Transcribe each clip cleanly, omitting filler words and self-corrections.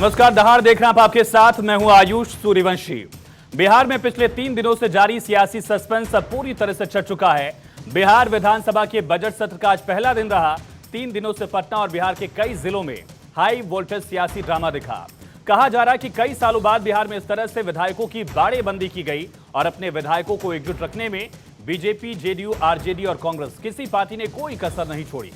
नमस्कार, दहाड़ देख रहे हैं आप, आपके साथ मैं हूं आयुष सूर्यवंशी। बिहार में पिछले 3 दिनों से जारी सियासी सस्पेंस अब पूरी तरह से चढ़ चुका है। बिहार विधानसभा के बजट सत्र का आज पहला दिन रहा। 3 दिनों से पटना और बिहार के कई जिलों में हाई वोल्टेज सियासी ड्रामा दिखा। कहा जा रहा है कि कई सालों बाद बिहार में इस तरह से विधायकों की बाड़ेबंदी की गई और अपने विधायकों को एकजुट रखने में बीजेपी, जेडीयू, आरजेडी और कांग्रेस किसी पार्टी ने कोई कसर नहीं छोड़ी।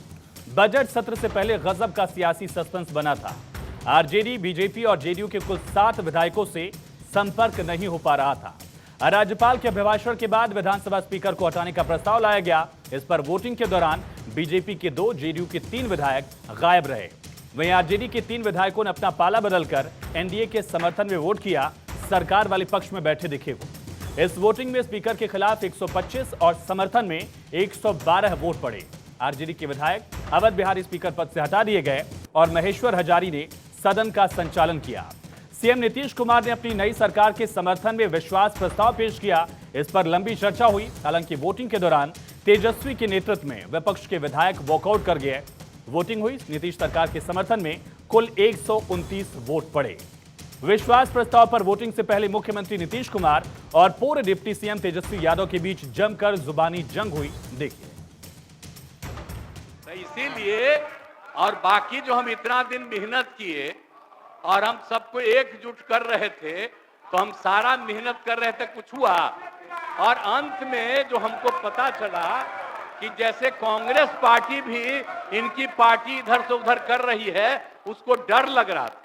बजट सत्र से पहले गजब का सियासी सस्पेंस बना था। आरजेडी, बीजेपी और जेडीयू के कुल 7 विधायकों से संपर्क नहीं हो पा रहा था। राज्यपाल के अभिभाषण के बाद विधानसभा स्पीकर को हटाने का प्रस्ताव लाया गया। इस पर वोटिंग के दौरान बीजेपी के 2, जेडीयू के 3 विधायक गायब रहे। वहीं आरजेडी के 3 विधायकों ने अपना पाला बदलकर एनडीए के समर्थन में वोट किया, सरकार वाले पक्ष में बैठे दिखे वो। इस वोटिंग में स्पीकर के खिलाफ 125 और समर्थन में 112 वोट पड़े। आरजेडी के विधायक अवध बिहारी स्पीकर पद से हटा दिए गए और महेश्वर हजारी ने सदन का संचालन किया। सीएम नीतीश कुमार ने अपनी नई सरकार के समर्थन में विश्वास प्रस्ताव पेश किया। इस पर लंबी चर्चा हुई। हालांकि वोटिंग के दौरान तेजस्वी के नेतृत्व में विपक्ष के विधायक वॉकआउट कर गए। वोटिंग हुई। नीतीश सरकार के समर्थन में कुल 129 वोट पड़े। विश्वास प्रस्ताव पर वोटिंग से पहले मुख्यमंत्री नीतीश कुमार और पूर्व डिप्टी सीएम तेजस्वी यादव के बीच जमकर जुबानी जंग हुई। देखिए। इसीलिए और बाकी जो हम इतना दिन मेहनत किए और हम सबको एकजुट कर रहे थे, तो हम सारा मेहनत कर रहे थे, कुछ हुआ। और अंत में जो हमको पता चला कि जैसे कांग्रेस पार्टी भी इनकी पार्टी इधर से उधर कर रही है, उसको डर लग रहा था।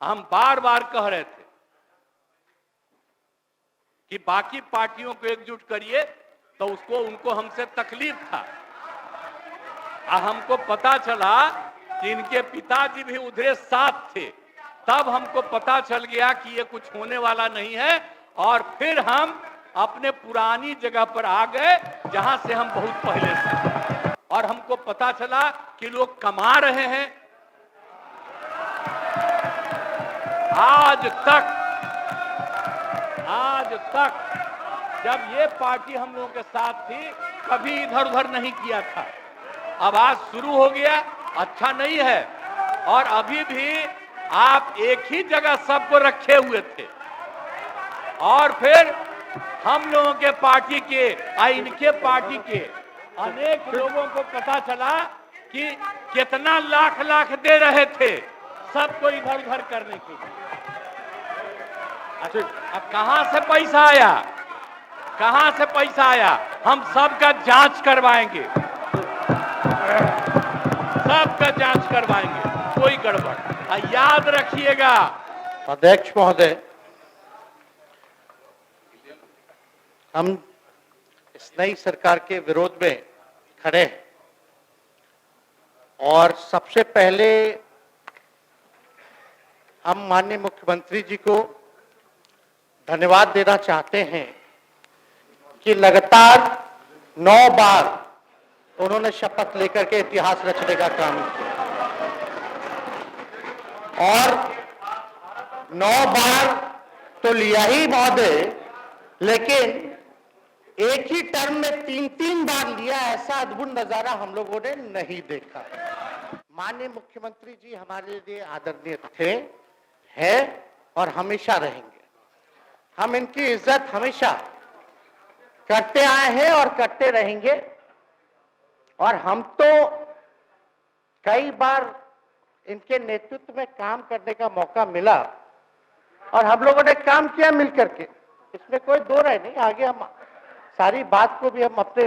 हम बार बार कह रहे थे कि बाकी पार्टियों को एकजुट करिए, तो उसको उनको हमसे तकलीफ था। हमको पता चला कि इनके पिताजी भी उधरे साथ थे, तब हमको पता चल गया कि ये कुछ होने वाला नहीं है। और फिर हम अपने पुरानी जगह पर आ गए, जहां से हम बहुत पहले से। और हमको पता चला कि लोग कमा रहे हैं। आज तक जब ये पार्टी हम लोगों के साथ थी, कभी इधर उधर नहीं किया था। अब आज शुरू हो गया, अच्छा नहीं है। और अभी भी आप एक ही जगह सबको रखे हुए थे। और फिर हम लोगों के पार्टी के इनके पार्टी के अनेक लोगों को पता चला कि कितना लाख लाख दे रहे थे सबको इधर उधर करने के लिए। अब कहां से पैसा आया, कहां से पैसा आया? हम सबका जांच करवाएंगे, सबका जांच करवाएंगे, कोई गड़बड़। याद रखिएगा अध्यक्ष महोदय, हम इस नई सरकार के विरोध में खड़े हैं और सबसे पहले हम माननीय मुख्यमंत्री जी को धन्यवाद देना चाहते हैं कि लगातार 9 बार उन्होंने शपथ लेकर के इतिहास रचने का काम किया और 9 बार तो लिया ही महोदय, लेकिन एक ही टर्म में 3-3 बार लिया, ऐसा अद्भुत नजारा हम लोगों ने नहीं देखा। माननीय मुख्यमंत्री जी हमारे लिए आदरणीय थे, हैं और हमेशा रहेंगे। हम इनकी इज्जत हमेशा करते आए हैं और करते रहेंगे। और हम तो कई बार इनके नेतृत्व में काम करने का मौका मिला और हम लोगों ने काम किया मिलकर के, इसमें कोई दो राय नहीं। आगे हम सारी बात को भी हम अपने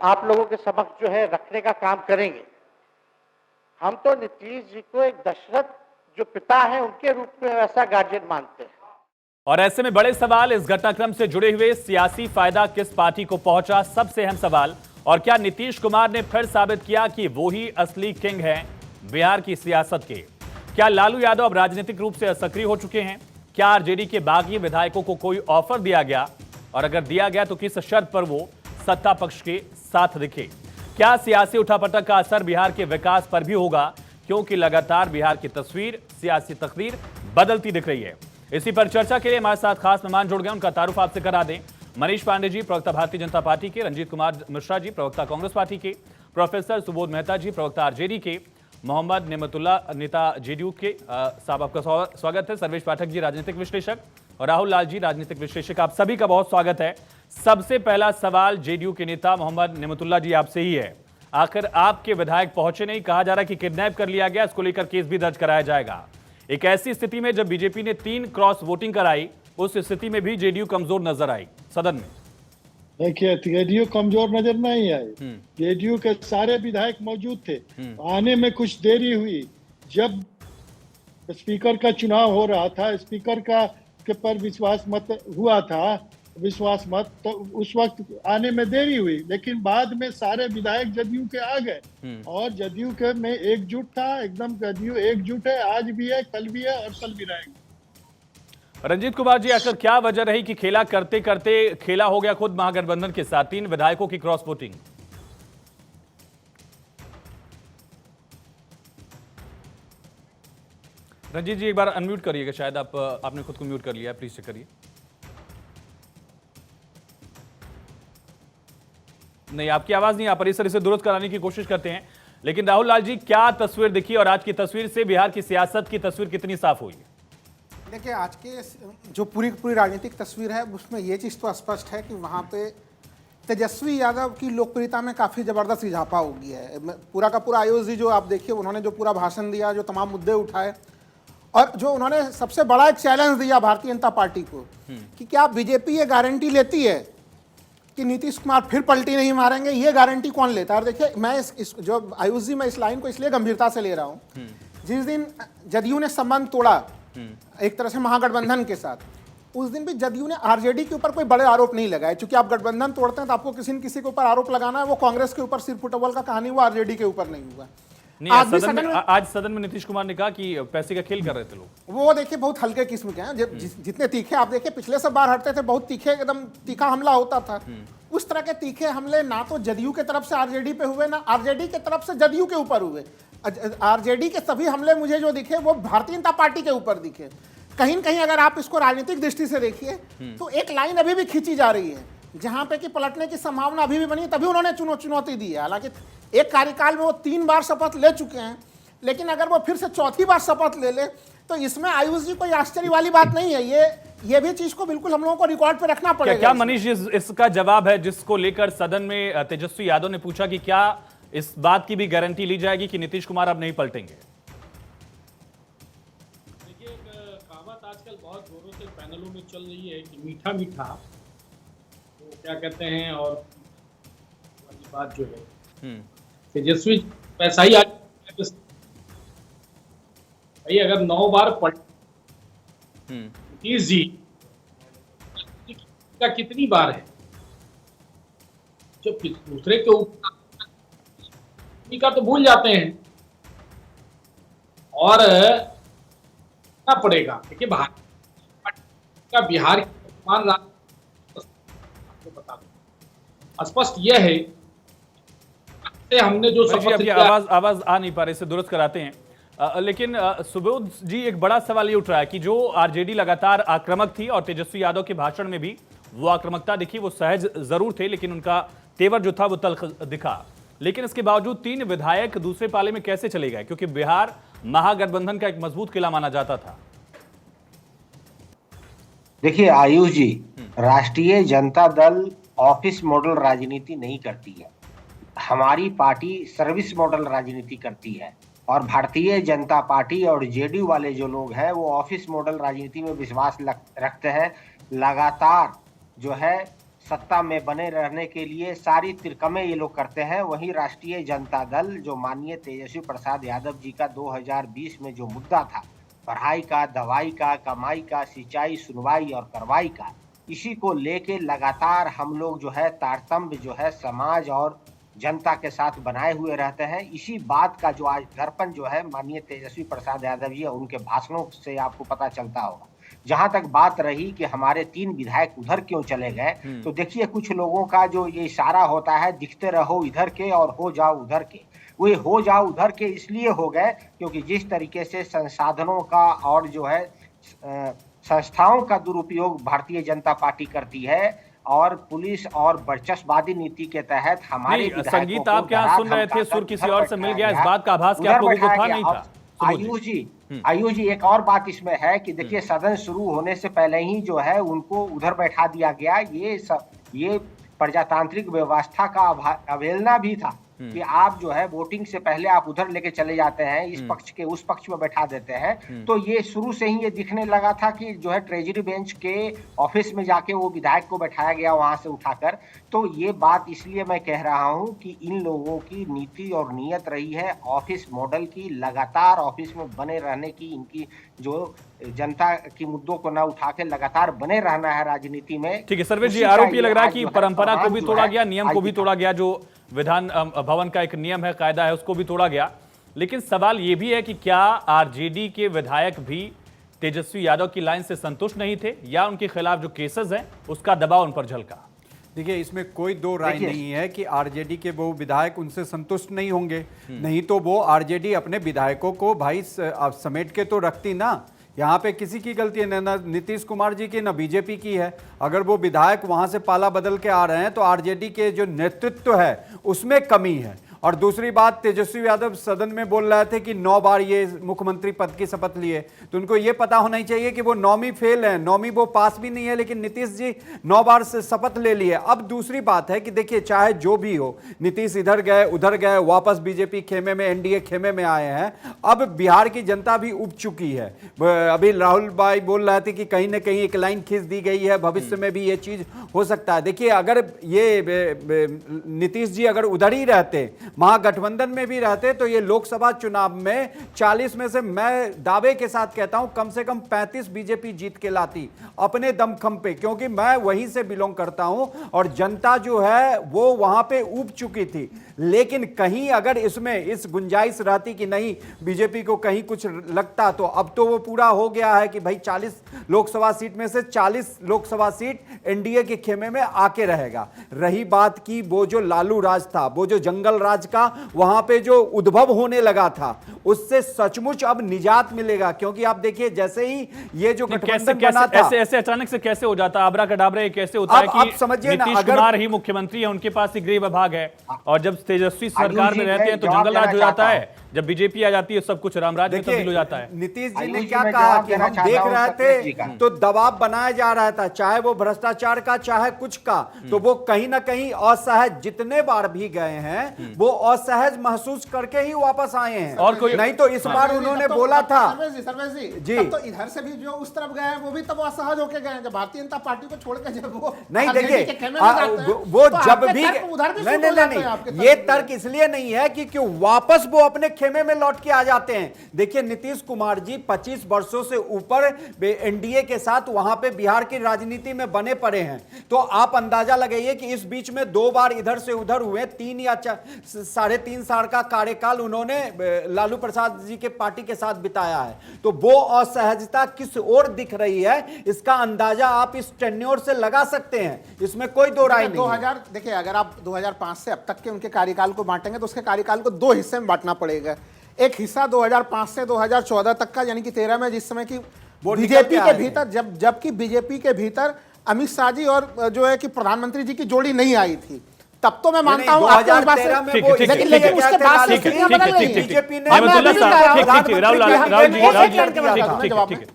आप लोगों के समक्ष जो है रखने का काम करेंगे। हम तो नीतीश जी को एक दशरथ जो पिता है उनके रूप में ऐसा गार्जियन मानते हैं। और ऐसे में बड़े सवाल इस घटनाक्रम से जुड़े हुए, सियासी फायदा किस पार्टी को पहुंचा, सबसे अहम सवाल। और क्या नीतीश कुमार ने फिर साबित किया कि वो ही असली किंग हैं बिहार की सियासत के? क्या लालू यादव अब राजनीतिक रूप से असक्रिय हो चुके हैं? क्या आरजेडी के बागी विधायकों को कोई ऑफर दिया गया, और अगर दिया गया तो किस शर्त पर वो सत्ता पक्ष के साथ दिखे? क्या सियासी उठापटक का असर बिहार के विकास पर भी होगा, क्योंकि लगातार बिहार की तस्वीर, सियासी तकदीर बदलती दिख रही है? इसी पर चर्चा के लिए हमारे साथ खास मेहमान जुड़ गए, उनका तारुफ आपसे करा दें। मनीष पांडे जी, प्रवक्ता भारतीय जनता पार्टी के, रंजीत कुमार मिश्रा जी, प्रवक्ता कांग्रेस पार्टी के, प्रोफेसर सुबोध मेहता जी, प्रवक्ता आरजेडी के, मोहम्मद नेमतुल्ला, नेता जेडीयू के। साहब आपका स्वागत है। सर्वेश पाठक जी, राजनीतिक विश्लेषक, और राहुल लाल जी, राजनीतिक विश्लेषक, आप सभी का बहुत स्वागत है। सबसे पहला सवाल जेडीयू के नेता मोहम्मद नेमतुल्ला जी आपसे ही है। आखिर आपके विधायक पहुंचे नहीं, कहा जा रहा है कि किडनैप कर लिया गया, इसको लेकर केस भी दर्ज कराया जाएगा। एक ऐसी स्थिति में जब बीजेपी ने 3 क्रॉस वोटिंग कराई, उस स्थिति में भी जेडीयू कमजोर नजर आई सदन में। देखिए, जेडीयू कमजोर नजर नहीं आई। जेडीयू के सारे विधायक मौजूद थे। आने में कुछ देरी हुई। जब स्पीकर का चुनाव हो रहा था, स्पीकर का के पर विश्वास मत हुआ था, तो उस वक्त आने में देरी हुई, लेकिन बाद में सारे विधायक जदयू के आ गए और जदयू के में एकजुट था। एकदम जदयू एकजुट है, आज भी है, कल भी है और कल भी रहेगा। रंजीत कुमार जी, आखिर क्या वजह रही कि खेला करते करते खेला हो गया खुद महागठबंधन के साथ, 3 विधायकों की क्रॉस वोटिंग? रंजीत जी, एक बार अनम्यूट करिएगा, शायद आपने खुद को म्यूट कर लिया है, प्लीज चेक करिए। नहीं, आपकी आवाज नहीं आ पा रही सर, इसे दुरुस्त कराने की कोशिश करते हैं। लेकिन राहुल लाल जी, क्या तस्वीर दिखी और आज की तस्वीर से बिहार की सियासत की तस्वीर कितनी साफ हुई? देखिए, आज के जो पूरी राजनीतिक तस्वीर है उसमें ये चीज़ तो स्पष्ट है कि वहाँ पे तेजस्वी यादव की लोकप्रियता में काफ़ी ज़बरदस्त इजाफा हो गया है। पूरा का पूरा आयोजी जो आप देखिए, उन्होंने जो पूरा भाषण दिया, जो तमाम मुद्दे उठाए, और जो उन्होंने सबसे बड़ा एक चैलेंज दिया भारतीय जनता पार्टी को कि क्या बीजेपी ये गारंटी लेती है कि नीतीश कुमार फिर पलटी नहीं मारेंगे? ये गारंटी कौन लेता है? और देखिए, मैं इस जो आयुषी, मैं इस लाइन को इसलिए गंभीरता से ले रहा हूँ, जिस दिन जदयू ने संबंध तोड़ा एक तरह से महागठबंधन के साथ, उस दिन भी जदयू ने आरजेडी के ऊपर कोई बड़े आरोप नहीं लगाए। क्योंकि आप गठबंधन तोड़ते हैं तो आपको किसी न किसी के ऊपर आरोप लगाना है। वो कांग्रेस के ऊपर सिर फुटबॉल का कहानी, वो आरजेडी के ऊपर नहीं हुआ। आज सदन में नीतीश कुमार ने कहा कि पैसे का खेल कर रहे थे लोग। वो देखिए, बहुत हल्के किस्म के हैं। जितने तीखे आप देखिए, पिछले सब बार हटते थे, बहुत तीखे, एकदम तीखा हमला होता था। उस तरह के तीखे हमले ना तो जदयू के तरफ से आरजेडी पे हुए, ना आरजेडी के तरफ से जदयू के ऊपर हुए। आरजेडी के सभी हमले मुझे जो दिखे वो भारतीय जनता पार्टी के ऊपर दिखे। कहीं न कहीं अगर आप इसको राजनीतिक दृष्टि से देखिए तो एक लाइन अभी भी खींची जा रही है, जहां पे कि पलटने की संभावना अभी भी बनी है। तभी उन्होंने चुनौती दी है। हालांकि एक कार्यकाल में वो 3 बार शपथ ले चुके हैं, लेकिन अगर वो फिर से चौथी बार शपथ ले ले तो इसमें आयुष जी कोई आश्चर्य वाली बात नहीं है। ये भी चीज को बिल्कुल हम लोगों को रिकॉर्ड पे रखना पड़ेगा। क्या मनीष इसका जवाब है जिसको लेकर सदन में तेजस्वी यादव ने पूछा कि क्या इस बात की भी गारंटी ली जाएगी कि नीतीश कुमार अब नहीं पलटेंगे? देखिए, एक कहावत आजकल बहुत जोरों से पैनलों में चल रही है कि मीठा मीठा तो क्या कहते हैं, और वाली बात जो है तेजस्वी पैसा ही आज भाई, अगर 9 बार पलट नीतीश जी का कितनी बार है, जब दूसरे के ऊपर का तो भूल जाते हैं। और ना पड़ेगा, देखिए का बिहार आपको बता दो, स्पष्ट यह है हमने जो आवाज आ नहीं पा रही, इसे दुरुस्त कराते हैं। लेकिन सुबोध जी, एक बड़ा सवाल ये उठ रहा है कि जो आरजेडी लगातार आक्रामक थी और तेजस्वी यादव के भाषण में भी वो आक्रामकता दिखी, वो सहज जरूर थे लेकिन उनका तेवर जो था वो तल्ख दिखा। लेकिन इसके बावजूद 3 विधायक दूसरे पाले में कैसे चले गए? क्योंकि बिहार महागठबंधन का एक मजबूत किला माना जाता था। देखिए आयुष जी, राष्ट्रीय जनता दल ऑफिस मॉडल राजनीति नहीं करती है। हमारी पार्टी सर्विस मॉडल राजनीति करती है और भारतीय जनता पार्टी और जेडीयू वाले जो लोग हैं वो ऑफिस मॉडल राजनीति में विश्वास रखते हैं। लगातार जो है सत्ता में बने रहने के लिए सारी तिरकमें ये लोग करते हैं। वहीं राष्ट्रीय जनता दल जो माननीय तेजस्वी प्रसाद यादव जी का 2020 में जो मुद्दा था, पढ़ाई का, दवाई का, कमाई का, सिंचाई, सुनवाई और कार्रवाई का, इसी को लेके लगातार हम लोग जो है तारतम्य जो है समाज और जनता के साथ बनाए हुए रहते हैं। इसी बात का जो आज दर्पण जो है माननीय तेजस्वी प्रसाद यादव जी, उनके भाषणों से आपको पता चलता होगा। जहां तक बात रही कि हमारे 3 विधायक उधर क्यों चले गए, तो देखिए कुछ लोगों का जो ये इशारा होता है, दिखते रहो इधर के और हो जाओ उधर के, वे हो जाओ उधर के इसलिए हो गए क्योंकि जिस तरीके से संसाधनों का और जो है संस्थाओं का दुरुपयोग भारतीय जनता पार्टी करती है, और पुलिस और वर्चस्ववादी नीति के तहत हमारे नहीं, विधायकों संगीत को आप क्या सुन रहे थे, धरातल सुर तक किसी उधर और से मिल गया, बैठाया इस बात का आभास क्या उधर आप लोगों को बैठाया था गया। नहीं अब था? सुबोध जी। आयुष जी एक और बात इसमें है कि देखिए सदन शुरू होने से पहले ही जो है उनको उधर बैठा दिया गया। ये प्रजातांत्रिक व्यवस्था का अवहेलना भी था कि आप जो है वोटिंग से पहले आप उधर लेके चले जाते हैं, इस पक्ष के उस पक्ष में बैठा देते हैं। तो ये शुरू से ही ये दिखने लगा था कि जो है ट्रेजरी बेंच के ऑफिस में जाके वो विधायक को बैठाया गया वहां से उठाकर। तो ये बात इसलिए मैं कह रहा हूं कि इन लोगों की नीति और नीयत रही है ऑफिस मॉडल की, लगातार ऑफिस में बने रहने की, इनकी जो जनता की मुद्दों को ना उठा के लगातार बने रहना है राजनीति में। ठीक है सर्वेश जी, उसी का आरोप ये लग रहा है आज कि जो है परंपरा को समाज भी जो तोड़ा है गया, नियम को भी आज तोड़ा गया, जो विधान भवन का एक नियम है, कायदा है, उसको भी तोड़ा गया। लेकिन सवाल ये भी है कि क्या आरजेडी के विधायक भी तेजस्वी यादव की लाइन से संतुष्ट नहीं थे, या उनके खिलाफ जो केसेस हैं उसका दबाव उन पर झलका? देखिए इसमें कोई दो राय नहीं है कि आरजेडी के वो विधायक उनसे संतुष्ट नहीं होंगे, नहीं तो वो आरजेडी अपने विधायकों को भाई समेट के तो रखती ना। यहाँ पे किसी की गलती है, ना नीतीश कुमार जी की ना बीजेपी की है। अगर वो विधायक वहां से पाला बदल के आ रहे हैं तो आरजेडी के जो नेतृत्व है उसमें कमी है। और दूसरी बात, तेजस्वी यादव सदन में बोल रहे थे कि 9 बार ये मुख्यमंत्री पद की शपथ लिए, तो उनको ये पता होना ही चाहिए कि वो 9वीं फेल है, 9वीं वो पास भी नहीं है, लेकिन नीतीश जी 9 बार से शपथ ले लिए। अब दूसरी बात है कि देखिए चाहे जो भी हो, नीतीश इधर गए उधर गए, वापस बीजेपी खेमे में, एनडीए खेमे में आए हैं। अब बिहार की जनता भी उब चुकी है। अभी राहुल भाई बोल रहे थे कि कहीं ना कहीं एक लाइन खींच दी गई है, भविष्य में भी ये चीज हो सकता है। देखिए अगर ये नीतीश जी अगर उधर ही रहते, महागठबंधन में भी रहते, तो ये लोकसभा चुनाव में 40 में से मैं दावे के साथ कहता हूं कम से कम 35 बीजेपी जीत के लाती अपने दमखम पे, क्योंकि मैं वहीं से बिलोंग करता हूं और जनता जो है वो वहां पे उब चुकी थी। लेकिन कहीं अगर इसमें इस गुंजाइश रहती कि नहीं बीजेपी को कहीं कुछ लगता, तो अब तो वो पूरा हो गया है कि भाई 40 लोकसभा सीट में से 40 लोकसभा सीट एनडीए के खेमे में आके रहेगा। रही बात की वो जो लालू राज था, वो जो जंगल राज का वहां पे जो उद्भव होने लगा था, उससे सचमुच अब निजात मिलेगा। क्योंकि आप देखिए जैसे ही ये जो गठबंधन बना था, ऐसे अचानक से कैसे हो जाता, आबरा कडाबरा ये कैसे होता है कि समझिए ना, नीतीश अगर कुमार ही मुख्यमंत्री है, उनके पास ही गृह विभाग है, और जब तेजस्वी सरकार में रहते हैं तो जंगल राज हो जाता है, जब बीजेपी आ जाती है सब कुछ रामराज में तब्दील हो जाता है। नीतीश जी ने क्या कहा कि हम देख रहे थे तो दबाव बनाया जा रहा था, चाहे वो भ्रष्टाचार का चाहे कुछ का, तो वो कहीं ना कहीं असहज जितने बार भी गए हैं वो असहज महसूस करके ही वापस आए हैं। और कोई नहीं तो इस बार उन्होंने बोला था सर्वेश जी, तब तो इधर से भी जो उस तरफ गए वो भी तब असहज होके गए जब भारतीय जनता पार्टी को छोड़ के जब वो नहीं आरजेडी देखिए के खेमे में जाते हैं, वो तो जब आपके भी तर्क उधर भी नहीं शुरू हो जाते हैं, नहीं आपके नहीं, ये तर्क तर्क इसलिए नहीं है कि क्यों वापस वो अपने खेमे में लौट के आ जाते हैं। देखिए नीतीश कुमार जी 25 वर्षों से ऊपर एनडीए के साथ वहां पे बिहार की राजनीति में बने पड़े हैं, तो आप अंदाजा लगाइए कि इस बीच में 2 बार इधर से उधर हुए, 3 या 3.5 साल का कार्यकाल उन्होंने लालू प्रसाद जी के पार्टी के साथ बिताया है। तो वो असहजता किस ओर दिख रही है इसका अंदाजा आप इस टेन्योर से लगा सकते हैं, इसमें कोई दो राय नहीं। 2000 देखिए अगर आप 2005 से अब तक के उनके कार्यकाल को बांटेंगे तो उसके कार्यकाल को 2 हिस्से में बांटना पड़ेगा। एक हिस्सा 2005 से 2014 तक का, यानी कि 13 में जिस समय की बीजेपी के भीतर जबकि बीजेपी के भीतर अमित शाह जी और जो है कि प्रधानमंत्री जी की जोड़ी नहीं आई थी, तब तो मैं मानता हूं आपके उस बात से, लेकिन उसके बाद से स्थितियां बदल गई। बीजेपी ने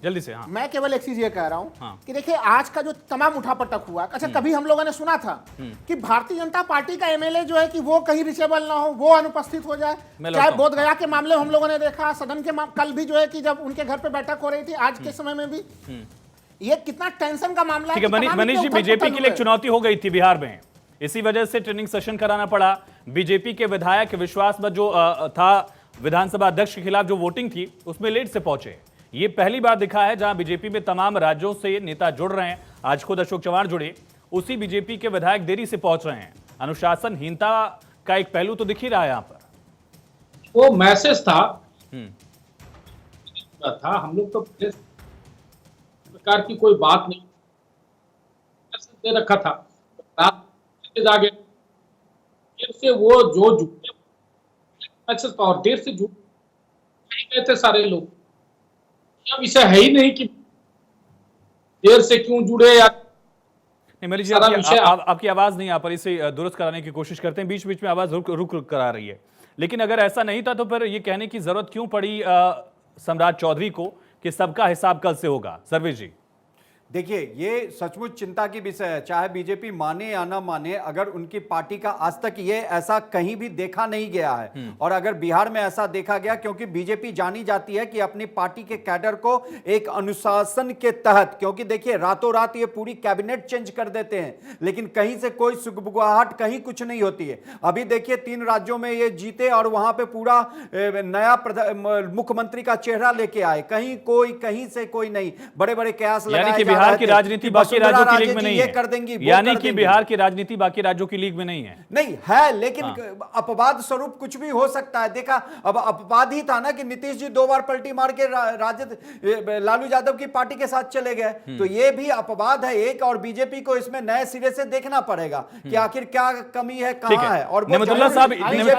जल्दी से मैं केवल एक चीज ये कह रहा हूं कि देखिए आज का जो तमाम उठापटक हुआ, अच्छा कभी हम लोगों ने सुना था कि भारतीय जनता पार्टी का एमएलए जो है कि वो कहीं रिचेबल ना हो, वो अनुपस्थित हो जाए। चाहे बोध गया के मामले हम लोगों ने देखा, सदन के कल भी जो है कि जब उनके घर पे बैठक हो रही थी, आज के समय में भी ये कितना टेंशन का मामला है। मनीष जी, बीजेपी के लिए चुनौती हो गई थी बिहार में, इसी वजह से ट्रेनिंग सेशन कराना पड़ा। बीजेपी के विधायक विश्वास में जो था विधानसभा अध्यक्ष के खिलाफ जो वोटिंग थी उसमें लेट से पहुंचे। ये पहली बार दिखा है जहां बीजेपी में तमाम राज्यों से नेता जुड़ रहे हैं। आज खुद अशोक चव्हाण जुड़े, उसी बीजेपी के विधायक देरी से पहुंच रहे हैं। अनुशासनहीनता का एक पहलू तो दिख ही रहा है यहां पर। वो मैसेज था हम लोग तो प्रकार की कोई बात नहीं दे रखा था, रात आगे देर से वो जो जुटे और देर से जुट गए थे सारे लोग। अब इसे है ही नहीं कि देर से क्यों जुड़े या नहीं मेरी जी सारा आपकी विषय आपकी आवाज नहीं आ पा रही, इसे दुरुस्त कराने की कोशिश करते हैं। बीच बीच में आवाज रुक रुक करा रही है। लेकिन अगर ऐसा नहीं था तो फिर ये कहने की जरूरत क्यों पड़ी सम्राट चौधरी को कि सबका हिसाब कल से होगा? सर्वेश जी देखिए, ये सचमुच चिंता की विषय है, चाहे बीजेपी माने या ना माने। अगर उनकी पार्टी का आज तक ये ऐसा कहीं भी देखा नहीं गया है, और अगर बिहार में ऐसा देखा गया, क्योंकि बीजेपी जानी जाती है कि अपनी पार्टी के कैडर को एक अनुशासन के तहत, क्योंकि देखिए रातों रात ये पूरी कैबिनेट चेंज कर देते हैं, लेकिन कहीं से कोई सुगबुगाहट कहीं कुछ नहीं होती है। अभी देखिए 3 राज्यों में ये जीते और वहां पे पूरा नया मुख्यमंत्री का चेहरा लेके आए, कहीं कोई कहीं से कोई नहीं, बड़े बड़े कयास लगाए। बिहार की राजनीति बाकी राज्यों की लीग में नहीं है, कर देंगी, यानी कि बिहार की राजनीति बाकी राज्यों की लीग में नहीं है। नहीं है, लेकिन अपवाद स्वरूप कुछ भी हो सकता है। देखा, अब अपवाद ही था ना कि नीतीश जी 2 बार पलटी मार के राजद लालू यादव की पार्टी के साथ चले गए, तो ये भी अपवाद है एक। और बीजेपी को इसमें नए सिरे से देखना पड़ेगा कि आखिर क्या कमी है, कहां है। और नेमतुल्लाह साहब, इंतजार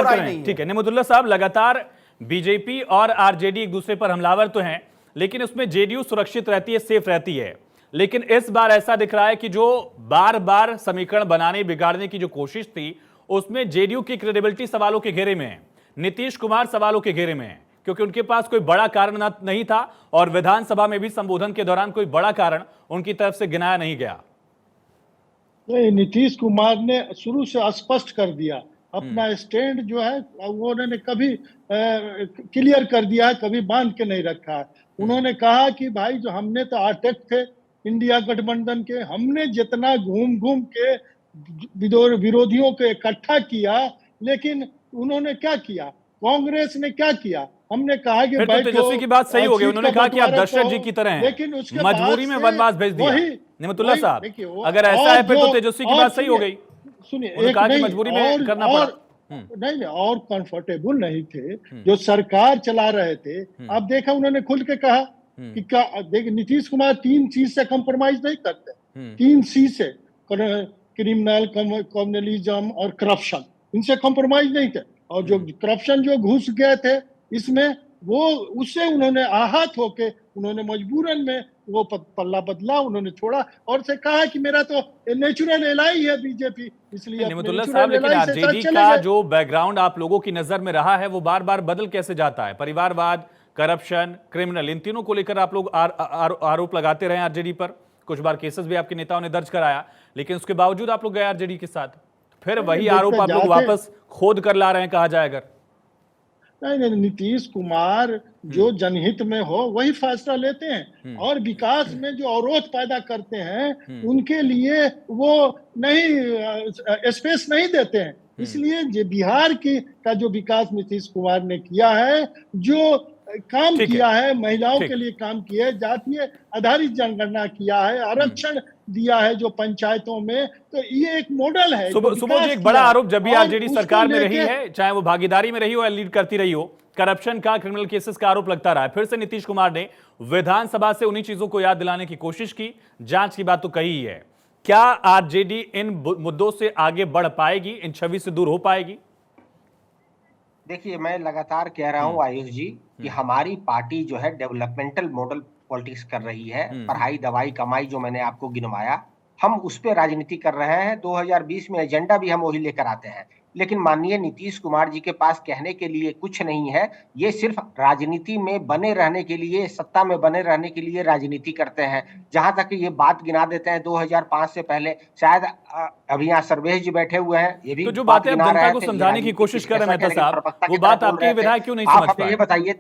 करें, ठीक है। नेमतुल्लाह साहब, लगातार बीजेपी और आरजेडी एक दूसरे पर हमलावर तो हैं, लेकिन उसमें जेडीयू सुरक्षित रहती है, सेफ रहती है। लेकिन इस बार ऐसा दिख रहा है कि जो बार बार समीकरण बनाने बिगाड़ने की जो कोशिश थी, उसमें जेडीयू की क्रेडिबिलिटी सवालों के घेरे में है, नीतीश कुमार सवालों के घेरे में है, क्योंकि उनके पास कोई बड़ा कारण नहीं था और विधानसभा में भी संबोधन के दौरान कोई बड़ा कारण उनकी तरफ से गिनाया नहीं गया। नहीं, नीतीश कुमार ने शुरू से स्पष्ट कर दिया अपना स्टैंड जो है, वो उन्होंने कभी क्लियर कर दिया है, कभी बांध के नहीं रखा है। उन्होंने कहा कि भाई जो हमने तो आर्टेक थे इंडिया गठबंधन के, हमने जितना घूम घूम के विरोधियों को इकट्ठा किया, लेकिन उन्होंने क्या किया, कांग्रेस ने क्या किया? हमने कहा कि भाई तेजस्वी की बात सही हो गई, उन्होंने कहा कि आप दशरथ जी की तरह हैं, लेकिन उसके मजबूरी में वनवास भेज दिया। नेमतुल्लाह साहब, अगर ऐसा है फिर तो तेजस्वी की बात सही हो गई। सुनिए, कहा कि मजबूरी में करना पड़ा। नहीं, और कंफर्टेबल नहीं थे जो सरकार चला रहे थे। अब देखा, उन्होंने खुल के कहा कि देख, नीतीश कुमार 3 चीज से कंप्रोमाइज नहीं करते, 3 सी से, क्रिमिनल, कम्युनलिज्म और करप्शन, इनसे कंप्रोमाइज नहीं थे। और जो करप्शन जो घुस गए थे इसमें, वो उससे उन्होंने आहत होके उन्होंने मजबूरन में वो पल्ला बदला, उन्होंने छोड़ा और से कहा कि मेरा तो नेचुरल एलाई है बीजेपी, इसलिए नेमतुल्लाह साहब, लेकिन आरजेडी का जो बैकग्राउंड आप लोगों की नजर में रहा है वो बार बार बदल कैसे जाता है? परिवारवाद, करप्शन, क्रिमिनल, इन तीनों को लेकर आप लोग आरोप लगाते रहे आरजेडी पर। कुछ बार केसेस भी आपके नेताओं ने दर्ज कराया, लेकिन उसके बावजूद आप लोग गए आरजेडी के साथ, फिर वही आरोप आप लोग वापस खोद कर ला रहे हैं, कहा जाए अगर। नहीं, नीतीश कुमार जो जनहित में हो वही फैसला लेते हैं, और विकास में जो अवरोध पैदा करते हैं उनके लिए वो नहीं स्पेस नहीं देते हैं। इसलिए जो बिहार का जो विकास नीतीश कुमार ने किया है, जो काम किया है, महिलाओं के लिए काम किया है, जातीय आधारित जनगणना किया है, आरक्षण दिया है जो पंचायतों में, तो ये एक मॉडल है। सुबोध जी, एक बड़ा आरोप जब भी आरजेडी सरकार में रही है, चाहे वो भागीदारी में रही हो या लीड करती रही हो, करप्शन का, क्रिमिनल केसेस का आरोप लगता रहा है। फिर से नीतीश कुमार ने विधानसभा से उन्हीं चीजों को याद दिलाने की कोशिश की, जांच की बात तो कही ही है। क्या आरजेडी इन मुद्दों से आगे बढ़ पाएगी, इन छवि से दूर हो पाएगी? देखिए, मैं लगातार कह रहा हूं आयुष जी कि हमारी पार्टी जो है डेवलपमेंटल मॉडल पॉलिटिक्स कर रही है। पढ़ाई, दवाई, कमाई जो मैंने आपको गिनवाया, हम उस पर राजनीति कर रहे हैं। 2020 में एजेंडा भी हम वही लेकर आते हैं। लेकिन माननीय नीतीश कुमार जी के पास कहने के लिए कुछ नहीं है। ये सिर्फ राजनीति में बने रहने के लिए, सत्ता में बने रहने के लिए राजनीति करते हैं। जहां तक ये बात गिना देते हैं 2005 से पहले, शायद अभी यहाँ सर्वेश जी बैठे हुए हैं, ये भी तो जो बातें आप जनता को समझाने की कोशिश कर रहे हैं मेहता साहब, वो बात आपके विधायक क्यों नहीं समझ पाए? ये बताइए,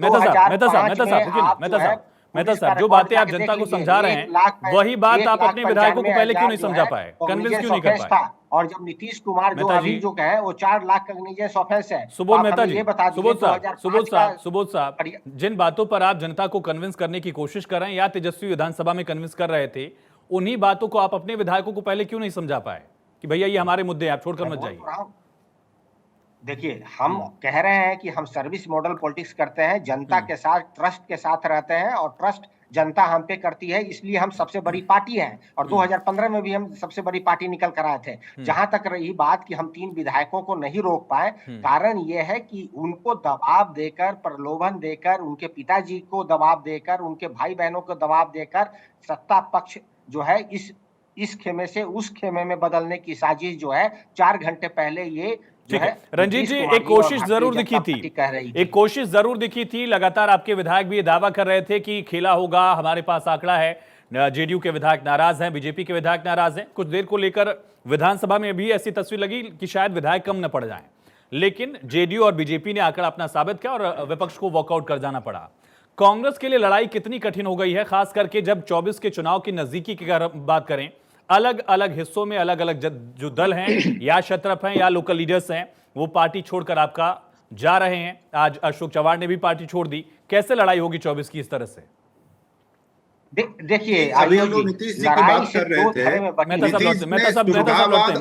मेहता साहब, जो बातें आप जनता को समझा रहे हैं वही बात आप अपने विधायकों को पहले क्यों नहीं समझा पाए, कन्विंस क्यों नहीं कर पाए? और जब नीतीश कुमार जो अभी जो कहे वो 4 लाख कॉग्निजेंस ऑफेंस है। सुबोध मेहता जी, सुबोध साहब, जिन बातों पर आप जनता को कन्विंस करने की कोशिश कर रहे हैं या तेजस्वी विधानसभा में कन्विंस कर रहे थे, उन्हीं बातों को आप अपने विधायकों को पहले क्यों नहीं समझा पाए कि भैया ये हमारे मुद्दे हैं, आप छोड़कर मत जाइए? देखिए, हम कह रहे हैं कि हम सर्विस मॉडल पॉलिटिक्स करते हैं, जनता के साथ, ट्रस्ट के साथ रहते हैं, और ट्रस्ट जनता हम पे करती है, इसलिए हम सबसे बड़ी पार्टी हैं। और 2015 में भी हम सबसे बड़ी पार्टी निकल कर आए थे। जहां तक रही बात कि हम 3 विधायकों को नहीं रोक पाए, कारण यह है कि उनको दबाव देकर, प्रलोभन देकर, उनके पिताजी को दबाव देकर, उनके भाई बहनों को दबाव देकर सत्ता पक्ष जो है इस खेमे से उस खेमे में बदलने की साजिश जो है 4 घंटे पहले ये जो ठीक है है रंजीत जी, नीतीश कुमार एक कोशिश और जरूर भारतीय दिखी जनता पार्टी कह रही थी, थी। एक कोशिश जरूर दिखी थी। लगातार आपके विधायक भी ये दावा कर रहे थे कि खेला होगा, हमारे पास आंकड़ा है। जेडीयू के विधायक नाराज हैं, बीजेपी के विधायक नाराज हैं। कुछ देर को लेकर विधानसभा में भी ऐसी तस्वीर लगी कि शायद विधायक कम न पड़ जाएं, लेकिन जेडीयू और बीजेपी ने आंकड़ा अपना साबित किया और विपक्ष को वॉकआउट कर जाना पड़ा। कांग्रेस के लिए लड़ाई कितनी कठिन हो गई है, खास करके जब 24 के चुनाव की नजदीकी की बात करें। अलग अलग हिस्सों में अलग अलग जो दल हैं या क्षत्रप हैं या लोकल लीडर्स हैं, वो पार्टी छोड़कर आपका जा रहे हैं। आज अशोक चव्हाण ने भी पार्टी छोड़ दी। कैसे लड़ाई होगी 24 की इस तरह से? देखिए अभी हम लोग नीतीश जी की बात कर रहे थे।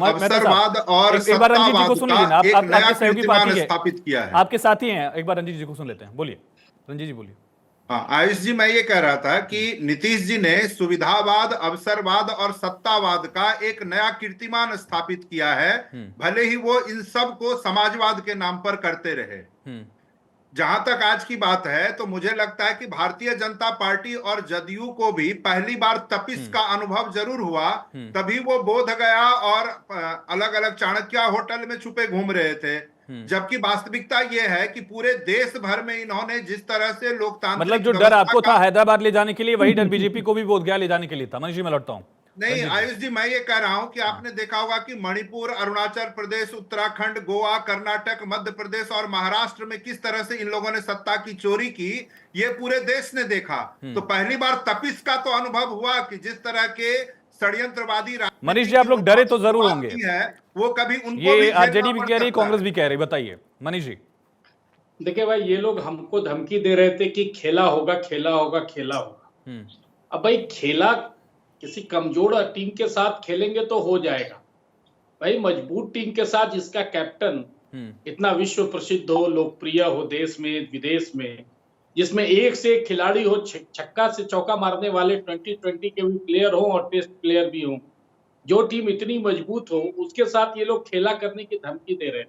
अवसरवाद और एक बार रंजीत जी को सुन लीजिए ना, एक नया आपके सहयोगी पार्टी के स्थापित किया है। आपके साथी हैं, एक बार रंजीत जी को सुन लेते हैं। बोलिए रंजीत जी, बोलिए। हाँ आयुष जी, मैं ये कह रहा था कि नीतीश जी ने सुविधावाद, अवसरवाद और सत्तावाद का एक नया कीर्तिमान स्थापित किया है, भले ही वो इन सब को समाजवाद के नाम पर करते रहे। जहां तक आज की बात है तो मुझे लगता है कि भारतीय जनता पार्टी और जदयू को भी पहली बार तपिश का अनुभव जरूर हुआ, तभी वो बोध गया और अलग अलग चाणक्य होटल में छुपे घूम रहे थे। जबकि वास्तविकता ये है कि पूरे देश भर में इन्होंने जिस तरह से लोकतांत्रिक, मतलब जो डर आपको था हैदराबाद ले जाने के लिए, वही डर बीजेपी को भी बोध गया ले जाने के लिए था। मनीष जी, मैं लौटता हूं। नहीं आयुष जी, मैं ये कह रहा हूं कि आपने देखा होगा कि मणिपुर, अरुणाचल प्रदेश, उत्तराखंड, गोवा, कर्नाटक, मध्य प्रदेश और महाराष्ट्र में किस तरह से इन लोगों ने सत्ता की चोरी की, ये पूरे देश ने देखा। तो पहली बार तपिश का तो अनुभव हुआ कि जिस तरह के षड्यंत्रवादी मनीष जी, आप लोग डरे तो जरूर होंगे, वो कभी उनको ये आरजेडी भी कह रही, कांग्रेस भी कह रही। बताइए मनीष जी। देखिए भाई, ये लोग हमको धमकी दे रहे थे कि खेला होगा, खेला होगा, खेला होगा। अब भाई खेला किसी कमजोर टीम के साथ खेलेंगे तो हो जाएगा भाई। मजबूत टीम के साथ जिसका कैप्टन इतना विश्व प्रसिद्ध हो, लोकप्रिय हो देश में विदेश में, जिसमें एक से एक खिलाड़ी हो, छक्का से चौका मारने वाले 2020 के भी प्लेयर हो और टेस्ट प्लेयर भी हो, जो टीम इतनी मजबूत हो, उसके साथ ये लोग खेला करने की धमकी दे रहे हैं।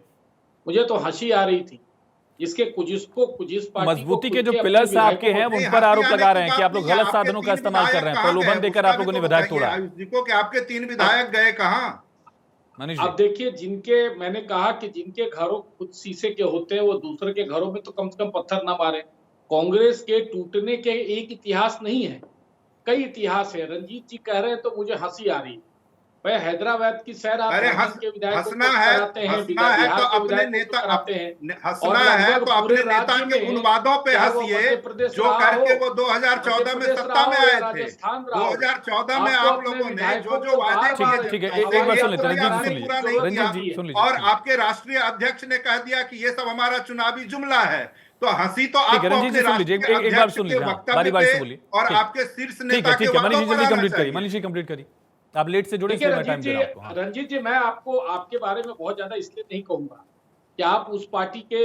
मुझे तो हंसी आ रही थी। जिस पार्टी मजबूती के जो पिलर्स आपके हैं उन पर आरोप लगा रहे हैं कि आप लोग गलत साधनों का इस्तेमाल कर रहे हैं, प्रलोभन देकर आप लोगों ने विधायक तोड़ा। आपके 3 विधायक गए कहां? अब देखिए, मैंने कहा कि जिनके घरों खुद शीशे के होते हैं, वो दूसरे के घरों में तो कम से कम पत्थर ना मारे। कांग्रेस के टूटने के एक इतिहास नहीं है, कई इतिहास है। रंजीत जी कह रहे हैं तो मुझे हंसी आ रही है। भाई हैदराबाद की सैर आप के विधायकों को कराते हैं, बिहार के विधायकों को कराते हैं। हंसना है तो अपने नेता के उन वादों पे हंसिए जो करके वो 2014 में सत्ता में आए थे। 2014 में आप लोगों ने जो वादे किए, ठीक है, एक बार सुन लेते हैं रंजीत जी, सुन लीजिए। और आपके राष्ट्रीय अध्यक्ष ने कह दिया कि ये सब हमारा चुनावी जुमला है, तो हंसी तो आपको रंजीत जी सुन लीजिए, एक बार सुन लीजिए, बारी बारी से बोलिए और आपके शीर्ष नेता के मनीष जी जल्दी कंप्लीट करिए। मनीष जी कंप्लीट करिए, आप लेट से जुड़े, रंजीत जी, मैं आपको आपके बारे में बहुत ज्यादा इसलिए नहीं कहूंगा कि आप उस पार्टी के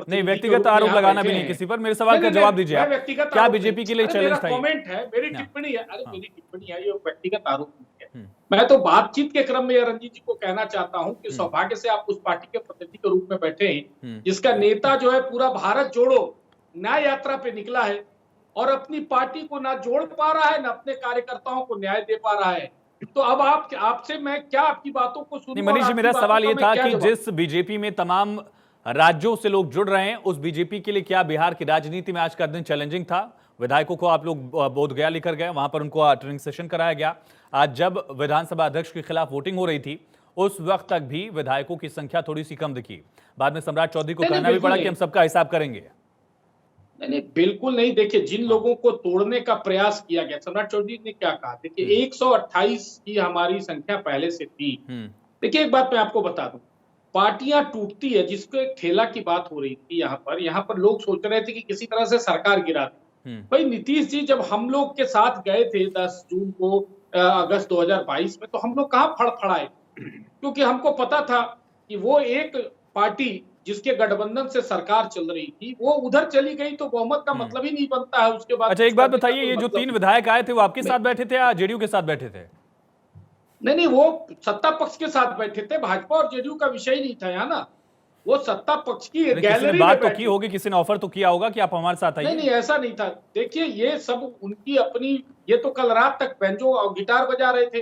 नहीं, व्यक्तिगत आरोप लगाना भी नहीं किसी पर। मेरे सवाल का जवाब दीजिए आप, क्या बीजेपी के लिए चैलेंज था? कमेंट है, मेरी टिप्पणी है। अरे मेरी टिप्पणी है, ये व्यक्तिगत आरोप नहीं है। मैं तो बातचीत के क्रम में रंजीत जी को कहना चाहता हूं कि सौभाग्य से आप उस पार्टी के प्रतिनिधि के रूप में बैठे हैं जिसका नेता जो है पूरा भारत जोड़ो न्याय यात्रा पे निकला है और अपनी पार्टी को ना जोड़ पा रहा है, ना अपने कार्यकर्ताओं को न्याय दे पा रहा है। तो अब आपसे मैं क्या आपकी बातों को सुनूं? मनीष जी, मेरा सवाल ये था कि जिस बीजेपी में तमाम राज्यों से लोग जुड़ रहे हैं, उस बीजेपी के लिए क्या बिहार की राजनीति में आज का दिन चैलेंजिंग था? विधायकों को आप लोग बोधगया लेकर गए, वहां पर उनको ट्रेनिंग सेशन कराया गया। आज जब विधानसभा अध्यक्ष के खिलाफ वोटिंग हो रही थी, उस वक्त तक भी विधायकों की संख्या थोड़ी सी कम दिखी। बाद में सम्राट चौधरी को कहना भी पड़ा कि हम सबका हिसाब करेंगे। नहीं, बिल्कुल नहीं। देखिए, जिन लोगों को तोड़ने का प्रयास किया गया, सम्राट चौधरी ने क्या कहा? देखिए, 128 की हमारी संख्या पहले से थी। देखिए, एक बात मैं आपको बता दूं, पार्टियां टूटती है, जिसको एक ठेला की बात हो रही थी यहाँ पर लोग सोच रहे थे कि किसी तरह से सरकार गिरा दी। भाई नीतीश जी जब हम लोग के साथ गए थे 10 जून को अगस्त 2022 में, तो हम लोग कहाँ फड़फड़ाए, क्योंकि हमको पता था कि वो एक पार्टी जिसके गठबंधन से सरकार चल रही थी, वो उधर चली गई तो बहुमत का मतलब ही नहीं बनता है उसके बाद। अच्छा, एक बात बताइए, ये जो 3 विधायक आए थे वो आपके साथ बैठे थे या जेडीयू के साथ बैठे थे? नहीं, वो सत्ता पक्ष के साथ बैठे थे। भाजपा और जेडीयू का विषय नहीं था यहाँ ना, वो सत्ता पक्ष की गैलरी में बात तो की होगी, किसी ने ऑफर तो किया होगा कि आप हमारे साथ आइए। नहीं, ऐसा नहीं था। देखिए, ये सब उनकी अपनी ये तो कल रात तक बैंजो और गिटार बजा रहे थे,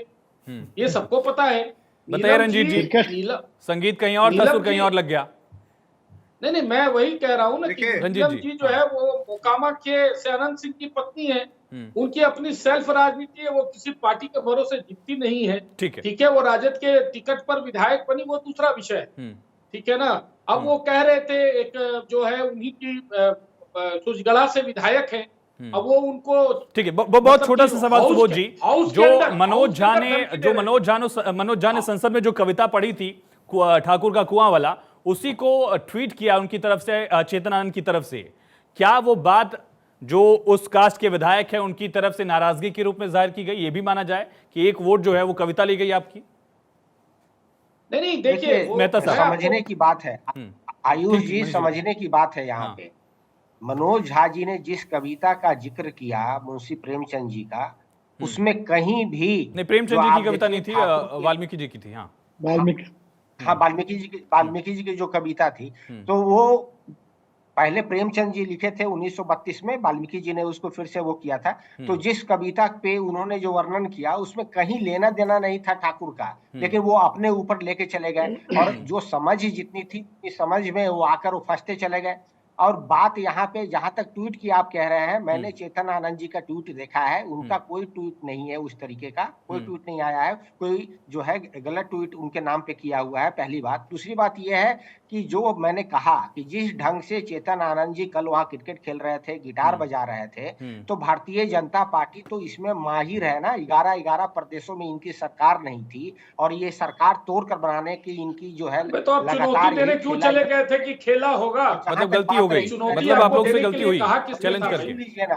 ये सबको पता है। बताइए रंजीत जी, नीलम संगीत कहीं और था, सुर कहीं और लग गया। नहीं, मैं वही कह रहा हूँ ना कि देखिए, रंजीत नीलम जी, जी जो है वो मोकामा के से अनंत सिंह की पत्नी है, उनकी अपनी सेल्फ राजनीति है, वो किसी पार्टी के भरोसे जीतती नहीं है। ठीक है। ठीक है, वो राजद के टिकट पर विधायक बनी, वो दूसरा विषय है। ठीक है ना। अब वो कह रहे थे एक जो है उन्हीं की सुजगढ़ा से विधायक है, अब वो उनको ठीक है, बहुत छोटा सा सवाल सुबोध जी, जो मनोज झा ने संसद में जो कविता पढ़ी थी ठाकुर का कुआं वाला, उसी को ट्वीट किया उनकी तरफ से, चेतन आनंद की तरफ से। क्या वो बात जो उस कास्ट के विधायक है उनकी तरफ से नाराजगी के रूप में जाहिर की गई, ये भी माना जाए कि एक वोट जो है वो कविता ली गई आपकी? नहीं, देखिए मेहता साहब, समझने की बात है आयुष जी, समझने की बात है यहाँ पे। मनोज झा जी ने जिस कविता का जिक्र किया मुंशी प्रेमचंद जी का, उसमें कहीं भी नहीं, प्रेमचंद जी की कविता नहीं थी, वाल्मीकि जी की थी। हाँ, वाल्मीकि जी की जो कविता थी, तो वो पहले प्रेमचंद जी लिखे थे 1932 में, वाल्मीकि जी ने उसको फिर से वो किया था। तो जिस कविता पे उन्होंने जो वर्णन किया उसमें कहीं लेना देना नहीं था ठाकुर का, लेकिन वो अपने ऊपर लेके चले गए, और जो समझ जितनी थी इस समझ में वो आकर वो फंसते चले गए। और बात यहाँ पे जहां तक ट्वीट की आप कह रहे हैं, मैंने चेतन आनंद जी का ट्वीट देखा है, उनका कोई ट्वीट नहीं है उस तरीके का, कोई ट्वीट नहीं आया है, कोई जो है गलत ट्वीट उनके नाम पे किया हुआ है, पहली बात। दूसरी बात यह है कि जो मैंने कहा कि जिस ढंग से चेतन आनंद जी कल वहां क्रिकेट खेल रहे थे, गिटार बजा रहे थे, तो भारतीय जनता पार्टी तो इसमें माहिर है ना। 11 प्रदेशों में इनकी सरकार नहीं थी, और ये सरकार तोड़ कर बनाने की इनकी जो है तो आप चुनौती देने क्यों चले गए थे कि खेला होगा? मतलब गलती हो गई, मतलब आप लोग से गलती हुई चैलेंज करके।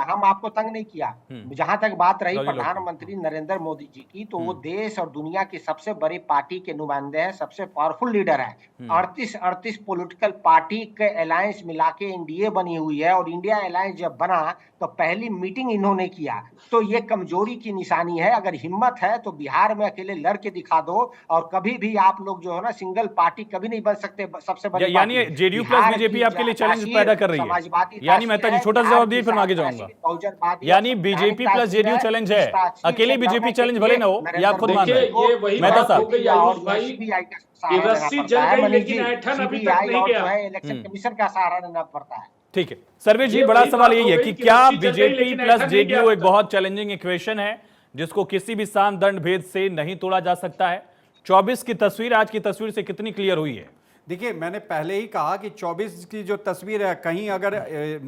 हम आपको तंग नहीं किया। जहां तक बात रही प्रधानमंत्री नरेंद्र मोदी जी की, तो वो देश और दुनिया की सबसे बड़ी पार्टी के नुमाइंदे हैं, सबसे पावरफुल लीडर है। 38 पॉलिटिकल पार्टी के अलायंस मिला के एनडीए बनी हुई है, और इंडिया अलायंस जब बना तो पहली मीटिंग इन्होंने किया। तो ये कमजोरी की निशानी है। अगर हिम्मत है तो बिहार में अकेले लड़ के दिखा दो, और कभी भी आप लोग जो है ना सिंगल पार्टी कभी नहीं बन सकते सबसे बड़ी। यानी जेडीयू प्लस बीजेपी आपके लिए चैलेंज पैदा कर रही है। यानी मेहता जी, छोटा सा जवाब दिए फिर मैं आगे जाऊंगा। यानी बीजेपी प्लस जेडीयू चैलेंज है, अकेले बीजेपी चैलेंज भले ना हो, ये आप खुद मान रहे हैं मेहता साहब। इलेक्शन कमीशन का सहारा लेना पड़ता है। ठीक है सर्वे जी, बड़ा सवाल यही है कि क्या बीजेपी प्लस जेडीयू एक बहुत चैलेंजिंग इक्वेशन है जिसको किसी भी साम दंड भेद से नहीं तोड़ा जा सकता है? 24 की तस्वीर आज की तस्वीर से कितनी क्लियर हुई है? देखिए, मैंने पहले ही कहा कि 24 की जो तस्वीर है, कहीं अगर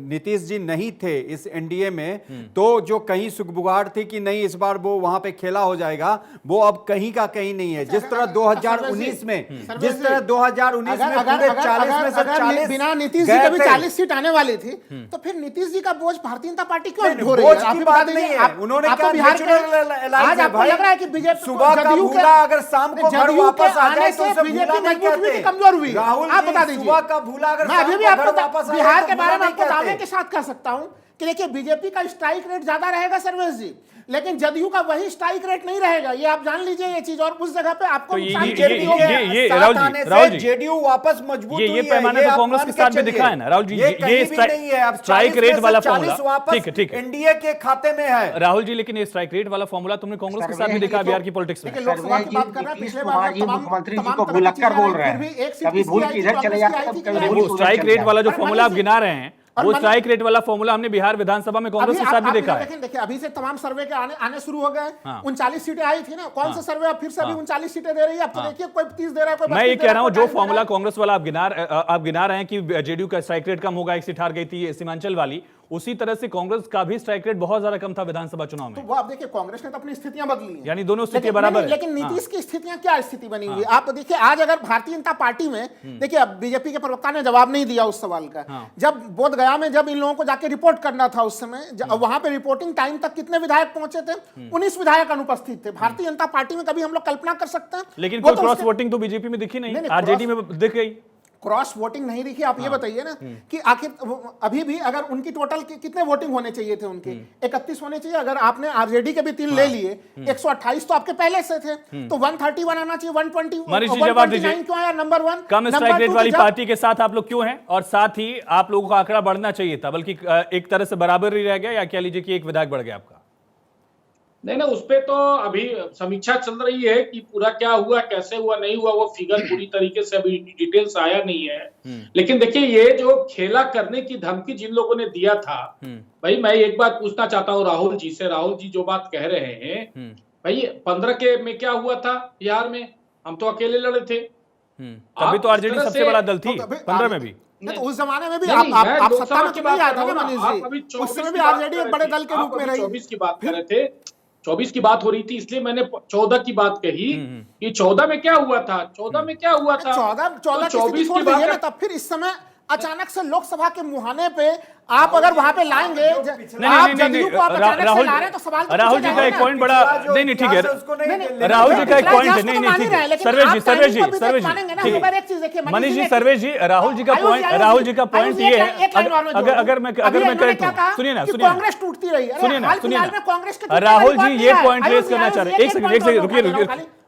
नीतीश जी नहीं थे इस एनडीए में, तो जो कहीं सुगबुगाहट थी कि नहीं इस बार वो वहां पे खेला हो जाएगा, वो अब कहीं का कहीं नहीं है। जिस तरह 2019 में पूरे 40 में से 40 बिना नीतीश जी के भी 40 सीट आने वाली थी, तो फिर नीतीश जी का बोझ भारतीय जनता पार्टी क्यों ढो रही है? की बात नहीं है, उन्होंने क्या आज आपको लग रहा है कि बीजेपी सुबह का भूला अगर शाम को घर वापस आ जाए तो बीजेपी मजबूती कमजोर हुई। राहुल आप बता दीजिए, सुबह का भूला अगर मैं अभी भी आपको बिहार के बारे में आपको कहते दावे के साथ कह सकता हूं कि देखिए बीजेपी का स्ट्राइक रेट ज्यादा रहेगा सर्वेश जी, लेकिन जदयू का वही स्ट्राइक रेट नहीं रहेगा, ये आप जान लीजिए ये चीज। और उस जगह पे आपको राहुल जी, जेडीयू वापस मजबूत ये पैमाने तो कांग्रेस के साथ भी दिखा है ना राहुल जी, ये स्ट्राइक रेट वाला फॉर्मूला ठीक है एनडीए के खाते में है राहुल जी, लेकिन ये स्ट्राइक रेट वाला फॉर्मूला तुमने कांग्रेस के साथ भी देखा बिहार की पॉलिटिक्स में। लोकसभा की बात कर रहे हैं, पिछले बार मुख्यमंत्री जी को भुलक्कर बोल रहे हैं, कभी भूल के इधर चले जाते हैं। स्ट्राइक रेट वाला जो फॉर्मूला आप गिना रहे हैं, वो स्ट्राइक रेट वाला फॉर्मूला हमने बिहार विधानसभा में कांग्रेस के साथ भी देखा है। देखिए अभी से तमाम सर्वे के आने शुरू हो गए। 39 सीटें आई थी ना, कौन सा सर्वे अब फिर से अभी 39 सीटें दे रही है? अब तो देखिए कोई 30 दे रहा है, कोई मैं ये कह रहा हूं जो फॉर्मूला कांग्रेस वाला आप गिना रहे हैं कि जेडीयू का स्ट्राइक रेट कम होगा, एक सीट हार गई थी सीमांचल वाली, उसी तरह से कांग्रेस का भी स्ट्राइक रेट बहुत ज्यादा कम था विधानसभा चुनाव में। तो वो आप देखिए कांग्रेस ने तो अपनी स्थितियां बदली हैं, यानी दोनों स्थितियां बराबर है। लेकिन नीतीश की स्थितियां क्या स्थिति बनी हुई? आप देखिए आज अगर भारतीय जनता पार्टी में देखिए, अब बीजेपी के प्रवक्ता ने जवाब नहीं दिया उस सवाल का। जब बोध गया में जब इन लोगों को जाके रिपोर्ट करना था उस समय, वहां पे रिपोर्टिंग टाइम तक कितने विधायक पहुंचे थे? 19 विधायक अनुपस्थित थे। भारतीय जनता पार्टी में कभी हम लोग कल्पना कर सकते हैं? लेकिन कोई क्रॉस वोटिंग तो बीजेपी में दिखी नहीं, आरजेडी में दिख गई। क्रॉस वोटिंग नहीं दिखी। आप ये बताइए ना कि आखिर अभी भी अगर उनकी टोटल कितने वोटिंग होने चाहिए थे? उनके 31 होने चाहिए। अगर आपने आरजेडी के भी 3 ले लिए, 128 तो आपके पहले से थे, तो 131 आना चाहिए। 129 क्यों आया नंबर 1? कम स्ट्राइक रेट वाली पार्टी के साथ आप लोग क्यों हैं? और साथ ही आप लोगों का आंकड़ा बढ़ना चाहिए था, बल्कि एक तरह से बराबर ही रह गया, या कह लीजिए कि एक विधायक बढ़ गया आपका? नहीं उस पे तो अभी समीक्षा चल रही है कि पूरा क्या हुआ, कैसे हुआ, नहीं हुआ, वो फिगर पूरी तरीके से अभी डिटेल्स आया नहीं है। लेकिन देखिए, ये जो खेला करने की धमकी जिन लोगों ने दिया था, भाई मैं एक बात पूछना चाहता हूँ राहुल जी से। राहुल जी जो बात कह रहे हैं, भाई 15 के में क्या हुआ था बिहार में? हम तो अकेले लड़े थे। तभी तो आरजेडी सबसे बड़ा दल थी 15 में भी। नहीं तो उस जमाने में भी नहीं, आप लोकसभा सत्ता में की तो नहीं बात आए थे कर ना रहा हूं मनीष ना। जी, आप अभी उस 24 समय भी की बात आरजेडी कर एक बड़े रहे दल थे। के रूप में आप रही। 24 की बात कर रहे थे, 24 की बात हो रही थी, इसलिए मैंने 14 की बात कही कि 14 में क्या हुआ था। 14 में क्या हुआ था? 14 तो किसी की 24 छोड़ की बात दीजिए ना, है। तब फिर इस समय अचानक से लोकसभा के मुहाने पे आप अगर वहां पे लाएंगे, आप जदयू को आप अचानक से ला रहे हैं तो सवाल तो राहुल जी का एक पॉइंट बड़ा नहीं ठीक है। राहुल जी का एक पॉइंट है, नहीं ठीक है। सर्वेश जी सर्वेश जी सर्वेश जी मनीष जी सर्वेश जी, राहुल जी का पॉइंट ये है, अगर मैं करेक्ट हूं, सुनिए ना कांग्रेस टूटती रही है, सुनिए ना कांग्रेस के राहुल जी ये पॉइंट रेस करना चाह रहे हैं। एक सेकंड रुकिए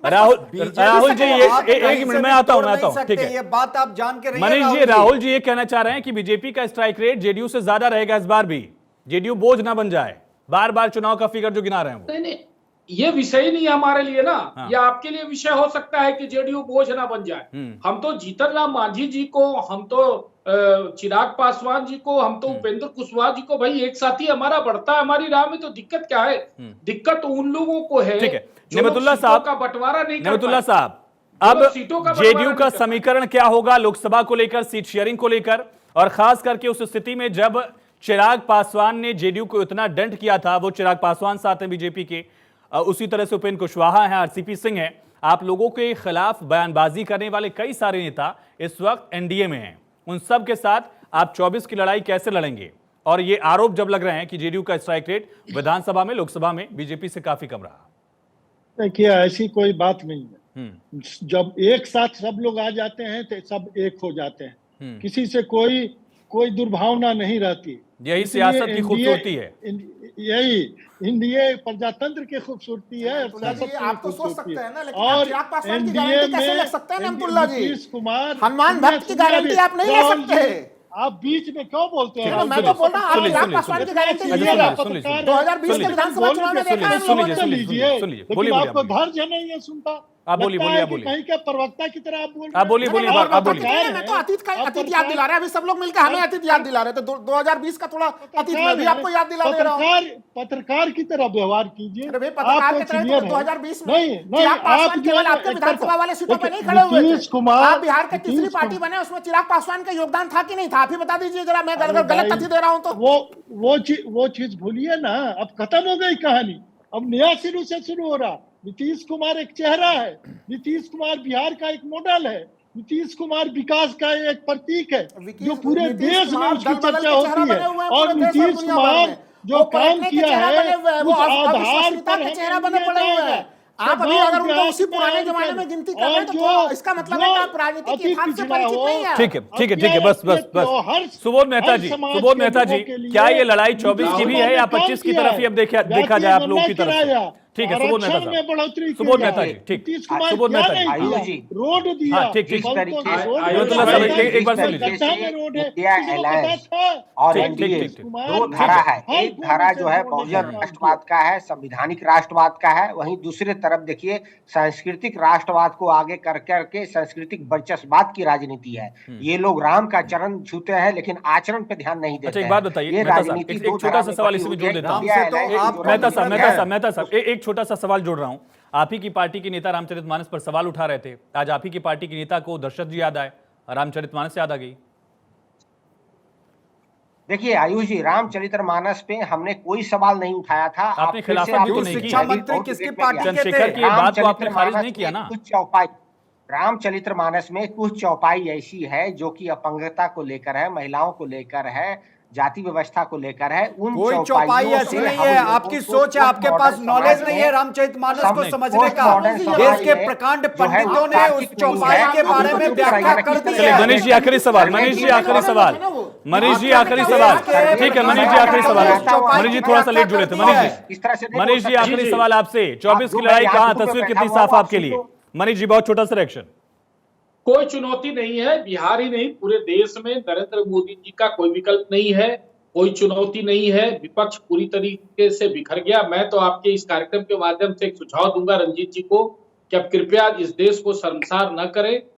राहुल जी ये एक मिनट में आता हूं ठीक है। ये बात आप जान के रहिए मनीष जी, राहुल जी ये कहना चाह रहे हैं कि बीजेपी का स्ट्राइक रेट जेडीयू से ज्यादा रहेगा इस बार भी, जेडीयू बोझ ना बन जाए। बार बार चुनाव का फिगर जो गिना रहे हैं वो नहीं, ये विषय ही नहीं है हमारे लिए ना। ये आपके लिए विषय हो सकता है कि जेडीयू बोझ ना बन जाए। हम तो जीतन राम मांझी जी को, हम तो चिराग पासवान जी को, हम तो उपेंद्र कुशवाहा जी को, भाई एक साथी हमारा बढ़ता है हमारी राह में, तो दिक्कत क्या है? दिक्कत उन लोगों को है नेमतुल्लाह साहब का बंटवारा नहीं कर नेमतुल्लाह पाए। साहब, अब सीटों का जेडीयू का बंटवारा नहीं कर समीकरण क्या होगा लोकसभा को लेकर, सीट शेयरिंग को लेकर, और खास करके उस स्थिति में जब चिराग पासवान ने जेडीयू को इतना दंड किया था, वो चिराग पासवान साथ हैं बीजेपी के, उसी तरह से उपेंद्र कुशवाहा हैं, आरसीपी सिंह हैं, आप लोगों के खिलाफ बयानबाजी करने वाले कई सारे नेता इस वक्त एनडीए में हैं। उन सब के साथ आप 24 की लड़ाई कैसे लड़ेंगे? और ये आरोप जब लग रहे हैं कि जेडीयू का स्ट्राइक रेट विधानसभा में, लोकसभा में बीजेपी से काफी कम रहा। देखिए, ऐसी कोई बात नहीं है। जब एक साथ सब लोग आ जाते हैं तो सब एक हो जाते हैं, किसी से कोई दुर्भावना नहीं रहती। यही सियासत की खूबसूरती है, यही इंडिया प्रजातंत्र की खूबसूरती है। आप तो सोच सकते हैं ना, लेकिन आप चिराग पासवान की गारंटी कैसे ले सकते हैं नेमतुल्लाह जी? नीतीश कुमार, हनुमान भक्त की गारंटी आप नहीं ले सकते। आप बीच में क्यों बोलते हैं? मैं तो बोल रहा हूँ, आप चिराग पासवान की गारंटी लीजिएगा। 2020 के विधानसभा चुनाव में देखा है हम लोगों ने। लीजिए, लेकिन आपको धैर्य नहीं है सुनता। आप बोलिए कहीं के प्रवक्ता की तरह आप बोल रहे हैं। आप बोलिए। मैं तो अतीत याद दिला रहा है, अभी सब लोग मिलकर हमें अतीत याद दिला रहे थे। 2020 का थोड़ा अतीत में भी आपको याद दिला दे रहा हूं। पत्रकार की तरह व्यवहार कीजिए। अरे भाई, पत्रकार की तरह 2020 में नहीं, आप केवल आपके विधानसभा वाले सीटों पे नहीं खड़े हुए थे। आप बिहार के तीसरी पार्टी बने, उसमें चिराग पासवान का योगदान था कि नहीं था? आप ही बता दीजिए जरा, मैं गलत तथ्य दे रहा हूं तो। वो चीज भूलिए ना, अब खत्म हो गई कहानी, अब नया सिरू से शुरू हो रहा। नीतीश कुमार एक चेहरा है, नीतीश कुमार बिहार का एक मॉडल है, नीतीश कुमार विकास का एक प्रतीक है जो पूरे देश में उसकी चर्चा होती है। और नीतीश कुमार जो काम किया है उस आधार पर चेहरा बने पड़े हुए हैं। आप अभी अगर उनको उसी पुराने जमाने में गिनती कर रहे हैं तो इसका मतलब है कि आप राजनीतिक इतिहास से परिचित नहीं है। ठीक है, बस सुबोध मेहता जी, क्या ये लड़ाई 24 की भी है या 25 की तरफ ही अब देखा जाए आप लोगों की तरफ से? ठीक है, सुबोध मेहता जी, ठीक, सुबोध मेहता जी, रोड दिया, ठीक, एक बार और एनडीए दो धारा है। एक धारा जो है बहुजन राष्ट्रवाद का है, संवैधानिक राष्ट्रवाद का है, वहीं दूसरे तरफ देखिए सांस्कृतिक राष्ट्रवाद को आगे कर करके सांस्कृतिक वर्चस्ववाद की राजनीति है। ये लोग राम का चरण छूते हैं लेकिन आचरण पे ध्यान नहीं देते। एक बात बताइए, एक छोटा सा सवाल इसमें जोड़ देता हूँ। मेहता साहब, एक छोटा सा सवाल जोड़ रहा हूं। आप ही की पार्टी के नेता रामचरितमानस पर सवाल उठा रहे थे, आज आप ही की पार्टी के नेता को दशरथ जी याद आए, रामचरितमानस याद आ गई। देखिए आयुष जी, रामचरितमानस पे हमने कोई सवाल नहीं उठाया था। आपने खिलाफत भी तो नहीं की। शिक्षा मंत्री किसकी पार्टी के थे? चंद्रशेखर की बात को आपने खारिज नहीं किया ना। कुछ चौपाई रामचरितमानस में कुछ चौपाई ऐसी है जो कि अपंगता को लेकर है, महिलाओं को लेकर है, जाति व्यवस्था को लेकर है। उन कोई चौपाई ऐसी नहीं है, आपकी सोच है, आपके पास नॉलेज नहीं है रामचरितमानस को समझने का। देश के प्रकांड पंडितों ने उस चौपाई के बारे में व्याख्या कर दी है। मनीष जी आखिरी सवाल, ठीक है मनीष जी आखिरी सवाल, मनीष जी थोड़ा सा लेट जुड़े थे। मनीष जी आखिरी सवाल आपसे, 24 की लड़ाई कहां, तस्वीर कितनी साफ आपके लिए? मनीष जी बहुत छोटा सा रिएक्शन। कोई चुनौती नहीं है, बिहार ही नहीं पूरे देश में नरेंद्र मोदी जी का कोई विकल्प नहीं है। कोई चुनौती नहीं है, विपक्ष पूरी तरीके से बिखर गया। मैं तो आपके इस कार्यक्रम के माध्यम से एक सुझाव दूंगा रंजीत जी को कि अब कृपया इस देश को शर्मसार न करें